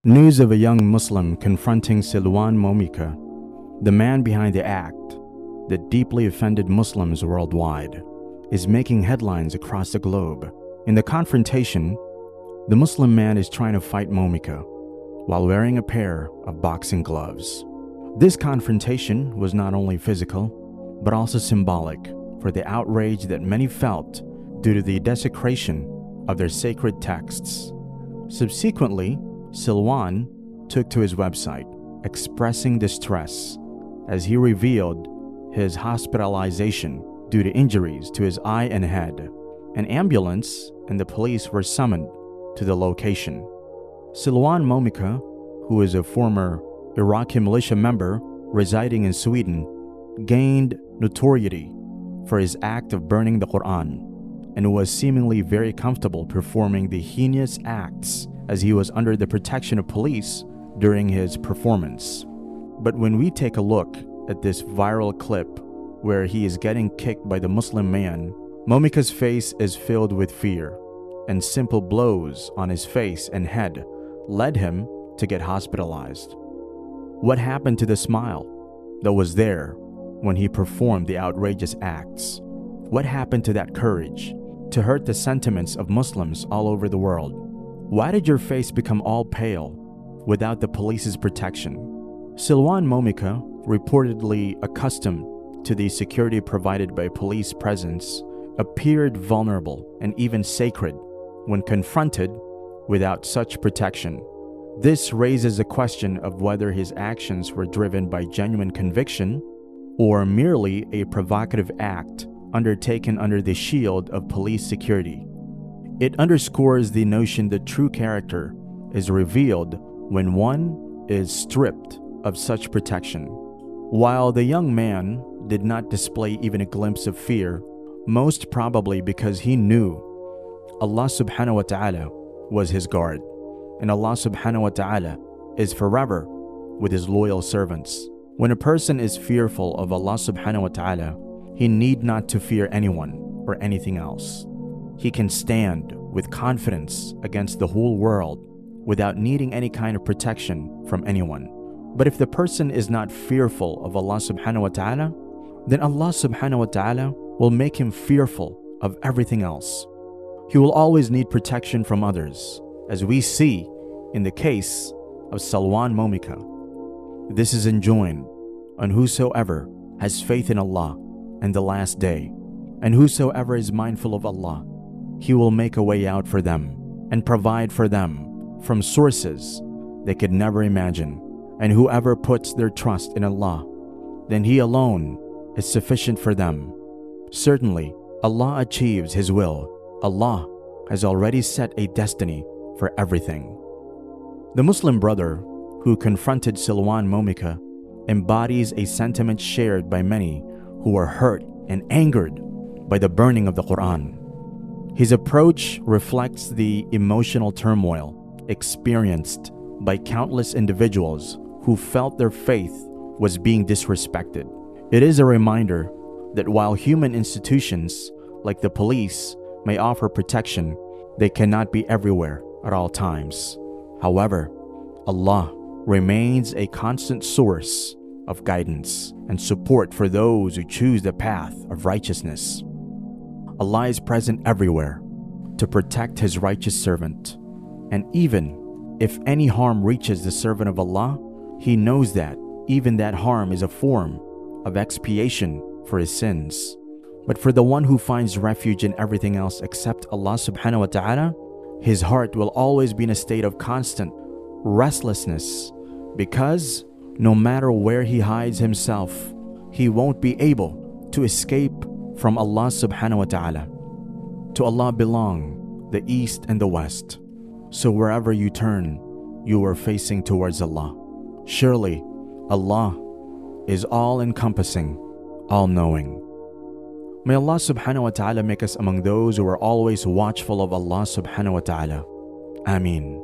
News of a young Muslim confronting Silwan Momika, the man behind the act that deeply offended Muslims worldwide, is making headlines across the globe. In the confrontation, the Muslim man is trying to fight Momika while wearing a pair of boxing gloves. This confrontation was not only physical, but also symbolic for the outrage that many felt due to the desecration of their sacred texts. Subsequently, Silwan took to his website, expressing distress as he revealed his hospitalization due to injuries to his eye and head. An ambulance and the police were summoned to the location. Silwan Momika, who is a former Iraqi militia member residing in Sweden, gained notoriety for his act of burning the Quran and was seemingly very comfortable performing the heinous acts as he was under the protection of police during his performance. But when we take a look at this viral clip where he is getting kicked by the Muslim man, Momika's face is filled with fear, and simple blows on his face and head led him to get hospitalized. What happened to the smile that was there when he performed the outrageous acts? What happened to that courage to hurt the sentiments of Muslims all over the world? Why did your face become all pale without the police's protection? Silwan Momika, reportedly accustomed to the security provided by police presence, appeared vulnerable and even sacred when confronted without such protection. This raises a question of whether his actions were driven by genuine conviction or merely a provocative act undertaken under the shield of police security. It underscores the notion that true character is revealed when one is stripped of such protection. While the young man did not display even a glimpse of fear, most probably because he knew Allah subhanahu wa ta'ala was his guard, and Allah subhanahu wa ta'ala is forever with his loyal servants. When a person is fearful of Allah subhanahu wa ta'ala, he need not to fear anyone or anything else. He can stand with confidence against the whole world without needing any kind of protection from anyone. But if the person is not fearful of Allah subhanahu wa ta'ala, then Allah subhanahu wa ta'ala will make him fearful of everything else. He will always need protection from others, as we see in the case of Silwan Momika. This is enjoined on whosoever has faith in Allah and the last day, and whosoever is mindful of Allah, He will make a way out for them and provide for them from sources they could never imagine. And whoever puts their trust in Allah, then He alone is sufficient for them. Certainly, Allah achieves His will. Allah has already set a destiny for everything. The Muslim brother who confronted Silwan Momika embodies a sentiment shared by many who are hurt and angered by the burning of the Quran. His approach reflects the emotional turmoil experienced by countless individuals who felt their faith was being disrespected. It is a reminder that while human institutions like the police may offer protection, they cannot be everywhere at all times. However, Allah remains a constant source of guidance and support for those who choose the path of righteousness. Allah is present everywhere to protect His righteous servant, and even if any harm reaches the servant of Allah, He knows that even that harm is a form of expiation for his sins. But for the one who finds refuge in everything else except Allah subhanahu wa ta'ala, his heart will always be in a state of constant restlessness, because no matter where he hides himself, he won't be able to escape from Allah subhanahu wa ta'ala. To Allah belong the east and the west, so wherever you turn, you are facing towards Allah. Surely Allah is all-encompassing, all-knowing. May Allah subhanahu wa ta'ala make us among those who are always watchful of Allah subhanahu wa ta'ala. Ameen.